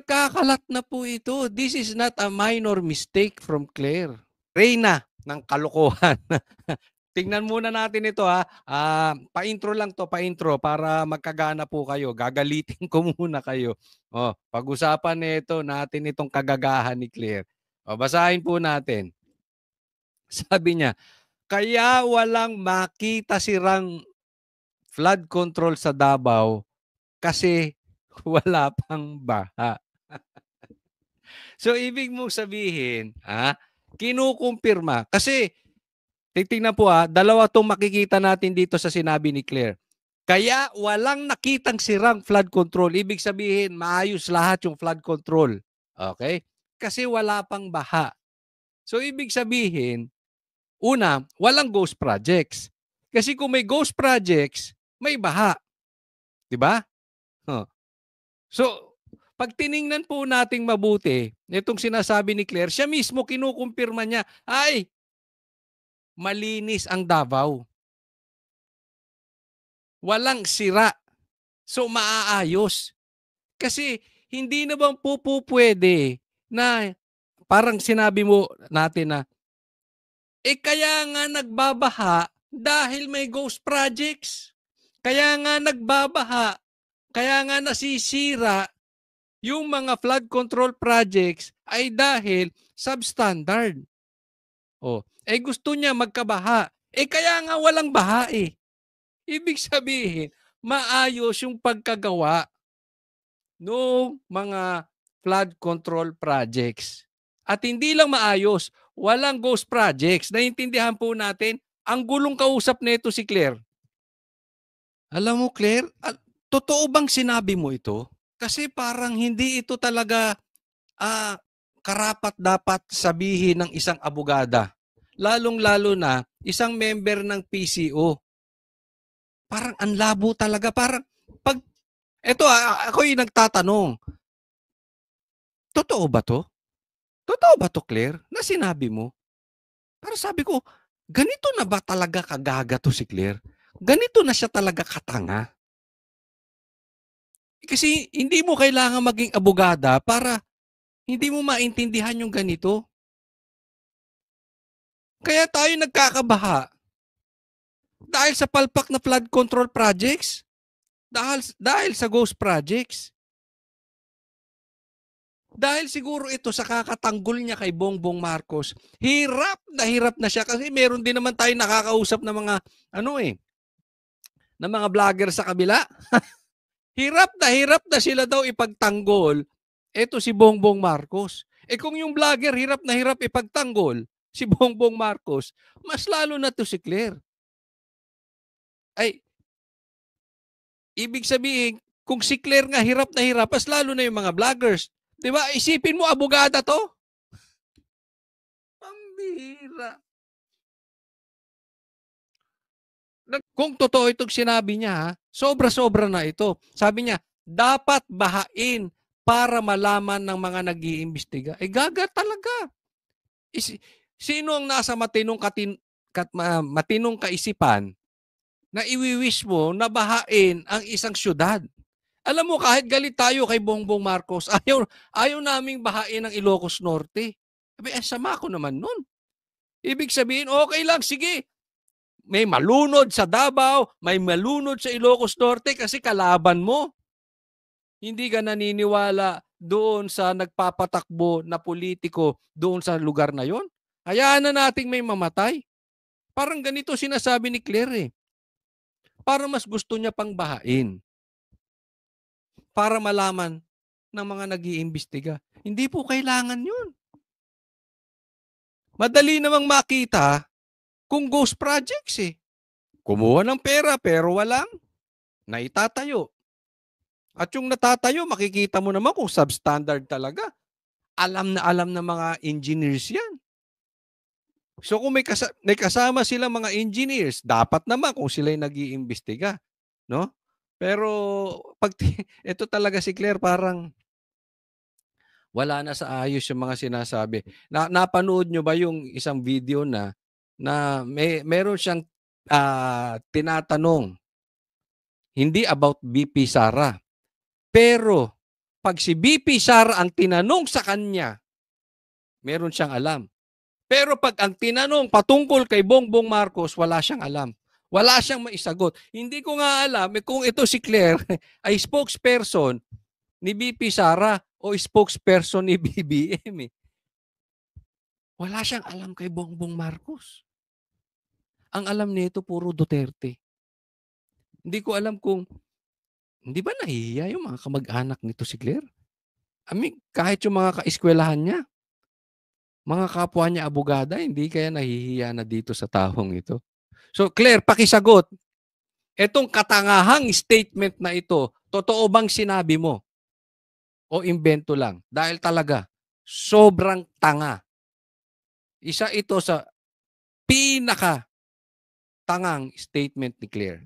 Kakalat na po ito. This is not a minor mistake from Claire. Reyna ng kalokohan. Tingnan muna natin ito ha. Pa-intro lang to, pa-intro para magkagana po kayo. Gagalitin ko muna kayo. Pag-usapan nito natin itong kagagahan ni Claire. Basahin po natin. Sabi niya, kaya walang makita sirang flood control sa Davao kasi wala pang baha. So, ibig mong sabihin, kinukumpirma. Kasi, titignan po dalawa itong makikita natin dito sa sinabi ni Claire. Kaya walang nakitang sirang flood control. Ibig sabihin, maayos lahat yung flood control. Okay? Kasi wala pang baha. So, ibig sabihin, una, walang ghost projects. Kasi kung may ghost projects, may baha. Diba? So, pag tiningnan po nating mabuti, itong sinasabi ni Claire, siya mismo kinukumpirma niya, ay, malinis ang Davao. Walang sira. So, maaayos. Kasi, hindi na bang pwede na parang sinabi mo natin na, kaya nga nagbabaha dahil may ghost projects. Kaya nga nagbabaha, kaya nga nasisira yung mga flood control projects ay dahil substandard. Gusto niya magkabaha. Kaya nga walang baha eh. Ibig sabihin, maayos yung pagkagawa ng mga flood control projects. At hindi lang maayos, walang ghost projects. Naintindihan po natin, ang gulong kausap nito si Claire. Alam mo Claire, totoo bang sinabi mo ito? Kasi parang hindi ito talaga karapat-dapat sabihin ng isang abogada. Lalong-lalo na isang member ng PCO. Parang ang labo talaga. Parang, ako yung nagtatanong, totoo ba to? Totoo ba to, Claire? Na sinabi mo? Para sabi ko, ganito na ba talaga kagaga to si Claire? Ganito na siya talaga katanga? Kasi hindi mo kailangan maging abogada para hindi mo maintindihan yung ganito. Kaya tayo nagkakabaha dahil sa palpak na flood control projects, dahil sa ghost projects. Dahil siguro ito sa kakatanggol niya kay Bongbong Marcos, hirap na siya kasi meron din naman tayo nakakausap na mga na mga vlogger sa kabila. hirap na sila daw ipagtanggol ito si Bongbong Marcos. Kung yung vlogger hirap na hirap ipagtanggol si Bongbong Marcos, mas lalo na to si Claire. Ibig sabihin, kung si Claire nga hirap na hirap, mas lalo na yung mga vloggers. Diba? Isipin mo, abogada to? Pambihira. Kung totoo itong sinabi niya, sobra-sobra na ito. Sabi niya, dapat bahain para malaman ng mga nag-iimbestiga. Gaga talaga. Sino ang nasa matinong kaisipan na iwiwish mo na bahain ang isang syudad? Alam mo, kahit galit tayo kay Bongbong Marcos, ayaw naming bahain ang Ilocos Norte. Sama ko naman nun. Ibig sabihin, okay lang, sige. May malunod sa Davao, may malunod sa Ilocos Norte kasi kalaban mo. Hindi ka naniniwala doon sa nagpapatakbo na politiko doon sa lugar na yon. Hayaan na nating may mamatay. Parang ganito sinasabi ni Claire. Para mas gusto niya pang bahain. Para malaman ng mga nag-iimbestiga. Hindi po kailangan yun. Madali namang makita kung ghost projects Kumuha ng pera pero walang naitatayo. At yung natatayo, makikita mo naman kung substandard talaga. Alam na mga engineers yan. So kung may kasama silang mga engineers, dapat naman kung sila'y nag-iimbestiga. No? Pero ito talaga si Claire parang wala na sa ayos yung mga sinasabi. Napanood nyo ba yung isang video na meron siyang tinatanong, hindi about BP Sara, pero pag si VP Sara ang tinanong sa kanya, meron siyang alam. Pero pag ang tinanong patungkol kay Bongbong Marcos, wala siyang alam. Wala siyang maisagot. Hindi ko nga alam kung ito si Claire ay spokesperson ni VP Sara o spokesperson ni BBM. Wala siyang alam kay Bongbong Marcos. Ang alam nito puro Duterte. Hindi ko alam kung, hindi ba nahihiya yung mga kamag-anak nito si Claire? Kahit yung mga kaeskwelahan niya, mga kapwa niya abogada, hindi kaya nahihiya na dito sa taong ito? So Claire, pakisagot. Etong katangahang statement na ito, totoo bang sinabi mo? O imbento lang? Dahil talaga, sobrang tanga. Isa ito sa pinaka tangang statement ni Claire.